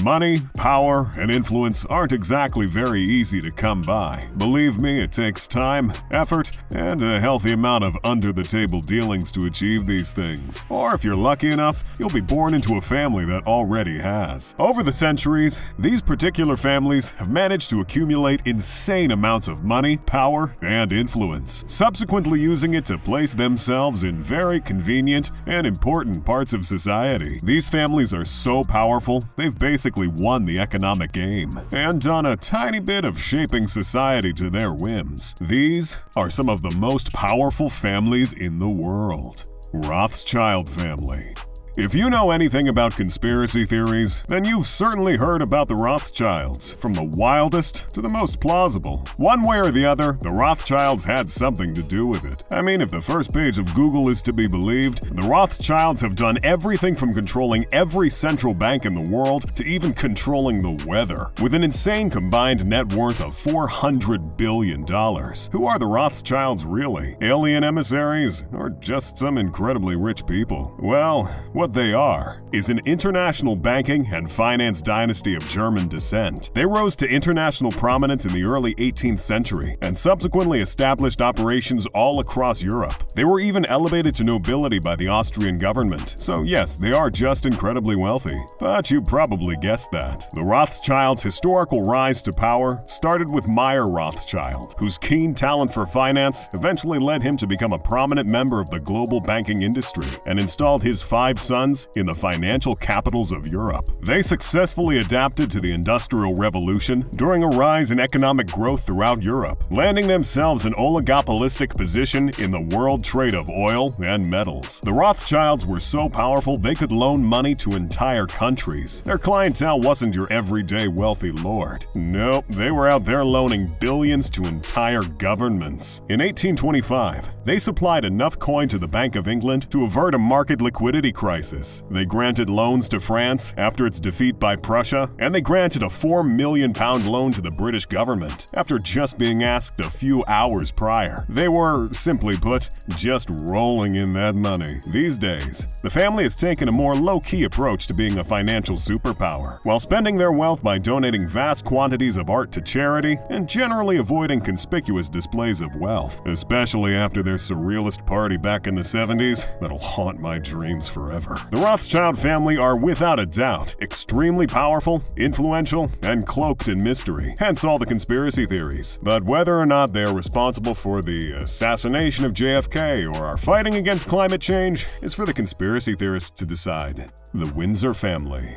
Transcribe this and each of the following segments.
Money, power, and influence aren't exactly very easy to come by. Believe me, it takes time, effort, and a healthy amount of under-the-table dealings to achieve these things. Or if you're lucky enough, you'll be born into a family that already has. Over the centuries, these particular families have managed to accumulate insane amounts of money, power, and influence, subsequently using it to place themselves in very convenient and important parts of society. These families are so powerful, they've basically won the economic game and done a tiny bit of shaping society to their whims. These are some of the most powerful families in the world. Rothschild family. If you know anything about conspiracy theories, then you've certainly heard about the Rothschilds, from the wildest to the most plausible. One way or the other, the Rothschilds had something to do with it. I mean, if the first page of Google is to be believed, the Rothschilds have done everything from controlling every central bank in the world to even controlling the weather, with an insane combined net worth of $400 billion. Who are the Rothschilds really? Alien emissaries, or just some incredibly rich people? Well, what they are is an international banking and finance dynasty of German descent. They rose to international prominence in the early 18th century and subsequently established operations all across Europe. They were even elevated to nobility by the Austrian government. So yes, they are just incredibly wealthy. But you probably guessed that. The Rothschilds' historical rise to power started with Meyer Rothschild, whose keen talent for finance eventually led him to become a prominent member of the global banking industry and installed his five sons in the financial capitals of Europe. They successfully adapted to the Industrial Revolution during a rise in economic growth throughout Europe, landing themselves an oligopolistic position in the world trade of oil and metals. The Rothschilds were so powerful they could loan money to entire countries. Their clientele wasn't your everyday wealthy lord. Nope, they were out there loaning billions to entire governments. In 1825, they supplied enough coin to the Bank of England to avert a market liquidity crisis. They granted loans to France after its defeat by Prussia, and they granted a £4 million loan to the British government after just being asked a few hours prior. They were, simply put, just rolling in that money. These days, the family has taken a more low-key approach to being a financial superpower, while spending their wealth by donating vast quantities of art to charity and generally avoiding conspicuous displays of wealth, especially after their surrealist party back in the 70s that'll haunt my dreams forever. The Rothschild family are without a doubt extremely powerful, influential, and cloaked in mystery, hence all the conspiracy theories. But whether or not they are responsible for the assassination of JFK or are fighting against climate change is for the conspiracy theorists to decide. The Windsor family.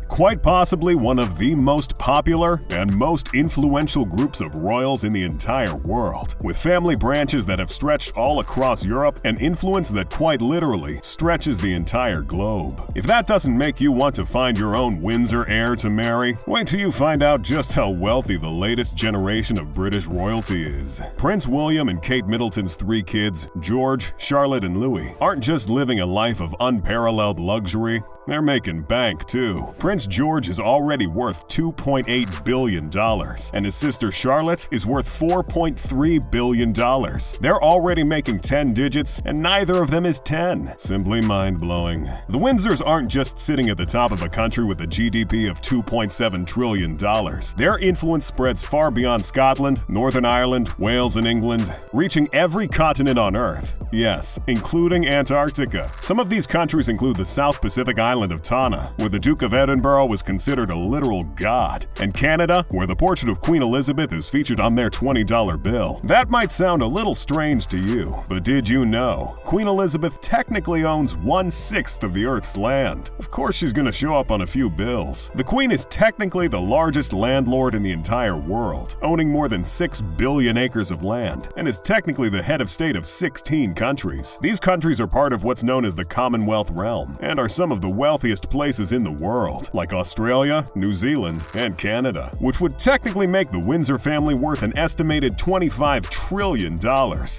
Quite possibly one of the most popular and most influential groups of royals in the entire world, with family branches that have stretched all across Europe and influence that quite literally stretches the entire globe. If that doesn't make you want to find your own Windsor heir to marry, wait till you find out just how wealthy the latest generation of British royalty is. Prince William and Kate Middleton's three kids, George, Charlotte, and Louis, aren't just living a life of unparalleled luxury, they're making bank too. Prince George is already worth $2.8 billion, and his sister Charlotte is worth $4.3 billion. They're already making 10 digits, and neither of them is 10. Simply mind-blowing. The Windsors aren't just sitting at the top of a country with a GDP of $2.7 trillion. Their influence spreads far beyond Scotland, Northern Ireland, Wales, and England, reaching every continent on Earth. Yes, including Antarctica. Some of these countries include the South Pacific Island of Tana, where the Duke of Edinburgh was considered a literal god, and Canada, where the portrait of Queen Elizabeth is featured on their $20 bill. That might sound a little strange to you, but did you know Queen Elizabeth technically owns 1/6 of the Earth's land? Of course she's gonna show up on a few bills. The Queen is technically the largest landlord in the entire world, owning more than 6 billion acres of land, and is technically the head of state of 16 countries. These countries are part of what's known as the Commonwealth realm, and are some of the wealthiest places in the world, like Australia, New Zealand, and Canada, which would technically make the Windsor family worth an estimated $25 trillion.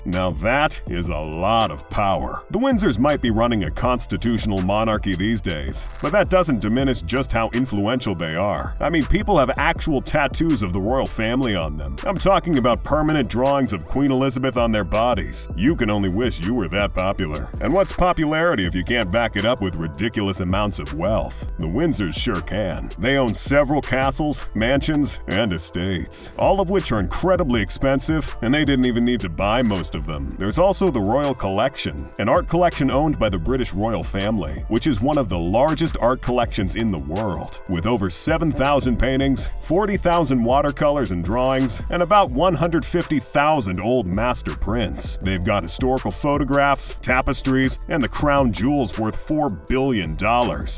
Now that is a lot of power. The Windsors might be running a constitutional monarchy these days, but that doesn't diminish just how influential they are. I mean, people have actual tattoos of the royal family on them. I'm talking about permanent drawings of Queen Elizabeth on their bodies. You can only wish you were that popular. And what's popularity if you can't back it up with ridiculous amounts amounts of wealth. The Windsors sure can. They own several castles, mansions, and estates, all of which are incredibly expensive, and they didn't even need to buy most of them. There's also the Royal Collection, an art collection owned by the British royal family, which is one of the largest art collections in the world, with over 7,000 paintings, 40,000 watercolors and drawings, and about 150,000 old master prints. They've got historical photographs, tapestries, and the crown jewels worth $4 billion.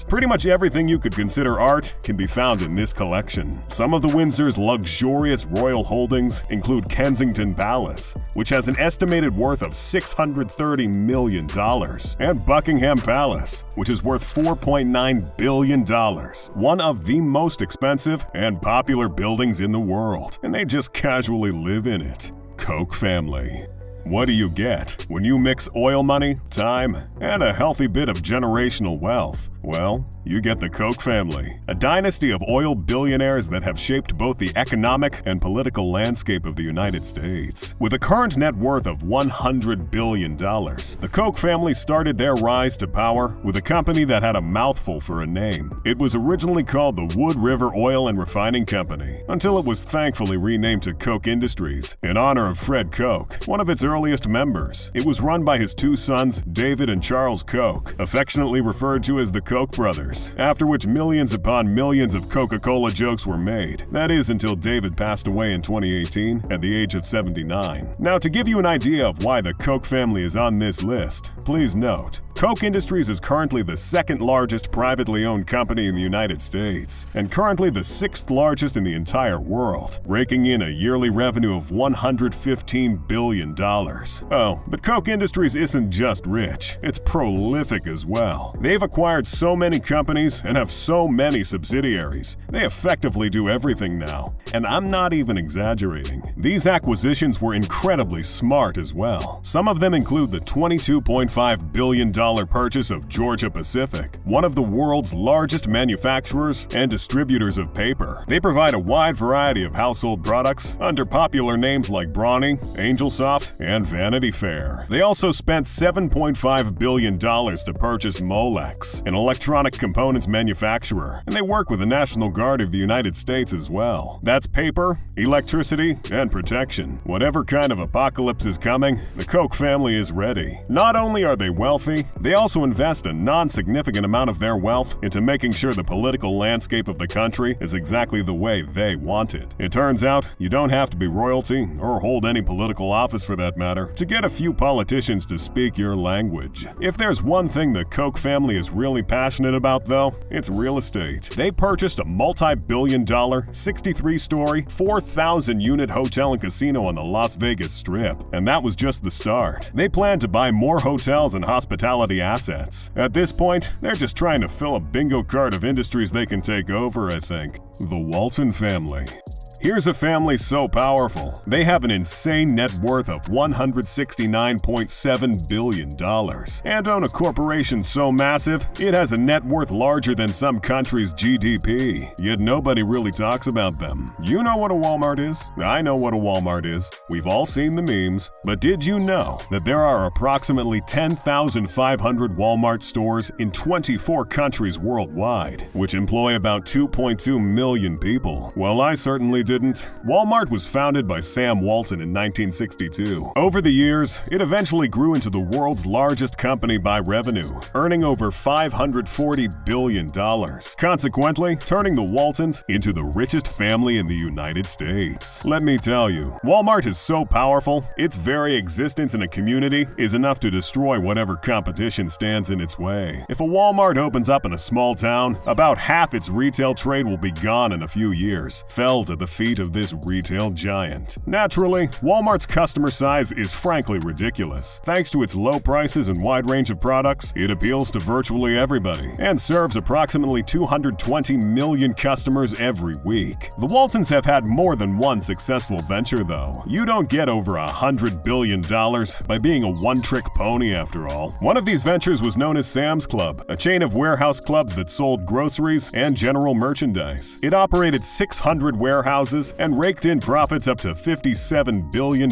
Pretty much everything you could consider art can be found in this collection. Some of the Windsors' luxurious royal holdings include Kensington Palace, which has an estimated worth of $630 million, and Buckingham Palace, which is worth $4.9 billion, one of the most expensive and popular buildings in the world, and they just casually live in it. Koch family. What do you get when you mix oil money, time, and a healthy bit of generational wealth? Well, you get the Koch family, a dynasty of oil billionaires that have shaped both the economic and political landscape of the United States. With a current net worth of $100 billion, the Koch family started their rise to power with a company that had a mouthful for a name. It was originally called the Wood River Oil and Refining Company, until it was thankfully renamed to Koch Industries in honor of Fred Koch, one of its earliest members. It was run by his two sons, David and Charles Koch, affectionately referred to as the Koch brothers, after which millions upon millions of Coca-Cola jokes were made. That is until David passed away in 2018 at the age of 79. Now, to give you an idea of why the Koch family is on this list, please note, Koch Industries is currently the second largest privately owned company in the United States, and currently the sixth largest in the entire world, raking in a yearly revenue of $115 billion. Oh, but Koch Industries isn't just rich, it's prolific as well. They've acquired so many companies and have so many subsidiaries. They effectively do everything now, and I'm not even exaggerating. These acquisitions were incredibly smart as well. Some of them include the $22.5 billion purchase of Georgia Pacific, one of the world's largest manufacturers and distributors of paper. They provide a wide variety of household products under popular names like Brawny, Angelsoft, and Vanity Fair. They also spent $7.5 billion to purchase Molex, an electronic components manufacturer, and they work with the National Guard of the United States as well. That's paper, electricity, and protection. Whatever kind of apocalypse is coming, the Koch family is ready. Not only are they wealthy, they also invest a non-significant amount of their wealth into making sure the political landscape of the country is exactly the way they want it. It turns out, you don't have to be royalty, or hold any political office for that matter, to get a few politicians to speak your language. If there's one thing the Koch family is really passionate about though, it's real estate. They purchased a multi-billion-dollar, 63-story, 4,000-unit hotel and casino on the Las Vegas Strip, and that was just the start. They plan to buy more hotels and hospitality assets. At this point, they're just trying to fill a bingo card of industries they can take over, I think. The Walton family. Here's a family so powerful, they have an insane net worth of $169.7 billion and own a corporation so massive, it has a net worth larger than some countries' GDP. Yet nobody really talks about them. You know what a Walmart is? I know what a Walmart is. We've all seen the memes. But did you know that there are approximately 10,500 Walmart stores in 24 countries worldwide, which employ about 2.2 million people? Well, I certainly didn't. Walmart was founded by Sam Walton in 1962. Over the years, it eventually grew into the world's largest company by revenue, earning over $540 billion, consequently turning the Waltons into the richest family in the United States. Let me tell you, Walmart is so powerful, its very existence in a community is enough to destroy whatever competition stands in its way. If a Walmart opens up in a small town, about half its retail trade will be gone in a few years, felled at the feet of this retail giant. Naturally, Walmart's customer size is frankly ridiculous. Thanks to its low prices and wide range of products, it appeals to virtually everybody and serves approximately 220 million customers every week. The Waltons have had more than one successful venture though. You don't get over $100 billion by being a one-trick pony after all. One of these ventures was known as Sam's Club, a chain of warehouse clubs that sold groceries and general merchandise. It operated 600 warehouses houses and raked in profits up to $57 billion.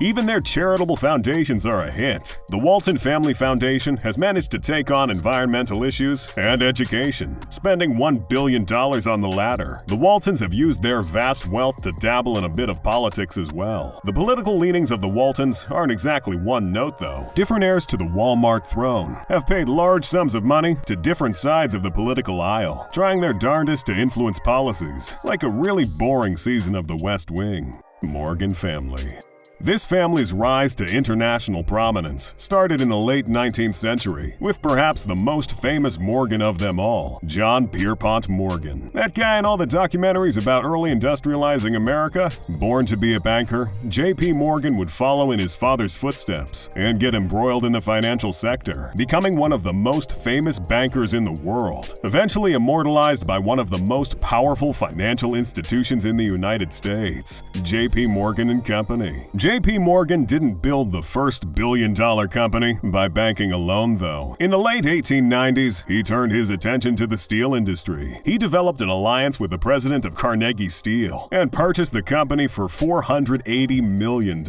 Even their charitable foundations are a hit. The Walton Family Foundation has managed to take on environmental issues and education, spending $1 billion on the latter. The Waltons have used their vast wealth to dabble in a bit of politics as well. The political leanings of the Waltons aren't exactly one note, though. Different heirs to the Walmart throne have paid large sums of money to different sides of the political aisle, trying their darndest to influence policies, like a really boring season of The West Wing. Morgan family. This family's rise to international prominence started in the late 19th century, with perhaps the most famous Morgan of them all, John Pierpont Morgan. That guy in all the documentaries about early industrializing America? Born to be a banker, J.P. Morgan would follow in his father's footsteps and get embroiled in the financial sector, becoming one of the most famous bankers in the world, eventually immortalized by one of the most powerful financial institutions in the United States, J.P. Morgan & Company. J.P. Morgan didn't build the first billion-dollar company by banking alone, though. In the late 1890s, he turned his attention to the steel industry. He developed an alliance with the president of Carnegie Steel and purchased the company for $480 million,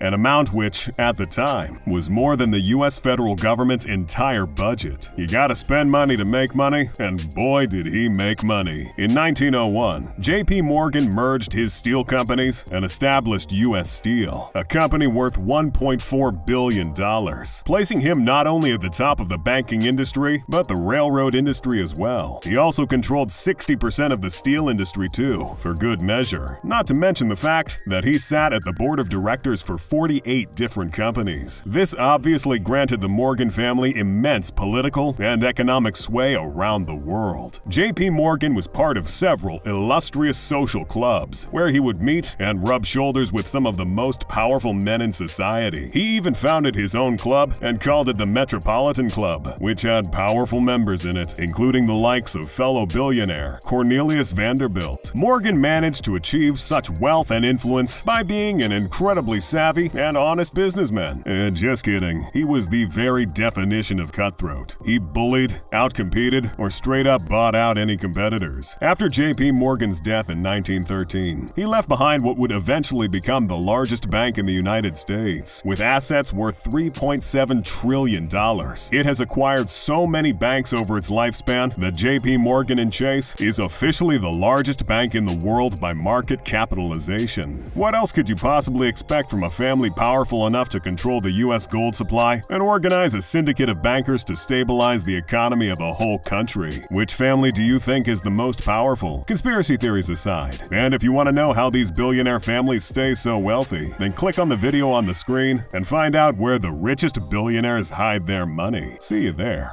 an amount which, at the time, was more than the U.S. federal government's entire budget. You gotta spend money to make money, and boy did he make money. In 1901, J.P. Morgan merged his steel companies and established U.S. Steel, a company worth $1.4 billion, placing him not only at the top of the banking industry, but the railroad industry as well. He also controlled 60% of the steel industry too, for good measure, not to mention the fact that he sat at the board of directors for 48 different companies. This obviously granted the Morgan family immense political and economic sway around the world. J.P. Morgan was part of several illustrious social clubs, where he would meet and rub shoulders with some of the most powerful men in society. He even founded his own club and called it the Metropolitan Club, which had powerful members in it, including the likes of fellow billionaire Cornelius Vanderbilt. Morgan managed to achieve such wealth and influence by being an incredibly savvy and honest businessman. And just kidding, he was the very definition of cutthroat. He bullied, outcompeted, or straight up bought out any competitors. After J.P. Morgan's death in 1913, he left behind what would eventually become the largest bank in the United States, with assets worth $3.7 trillion. It has acquired so many banks over its lifespan that J.P. Morgan & Chase is officially the largest bank in the world by market capitalization. What else could you possibly expect from a family powerful enough to control the U.S. gold supply and organize a syndicate of bankers to stabilize the economy of a whole country? Which family do you think is the most powerful? Conspiracy theories aside. And if you want to know how these billionaire families stay so wealthy, then click on the video on the screen and find out where the richest billionaires hide their money. See you there.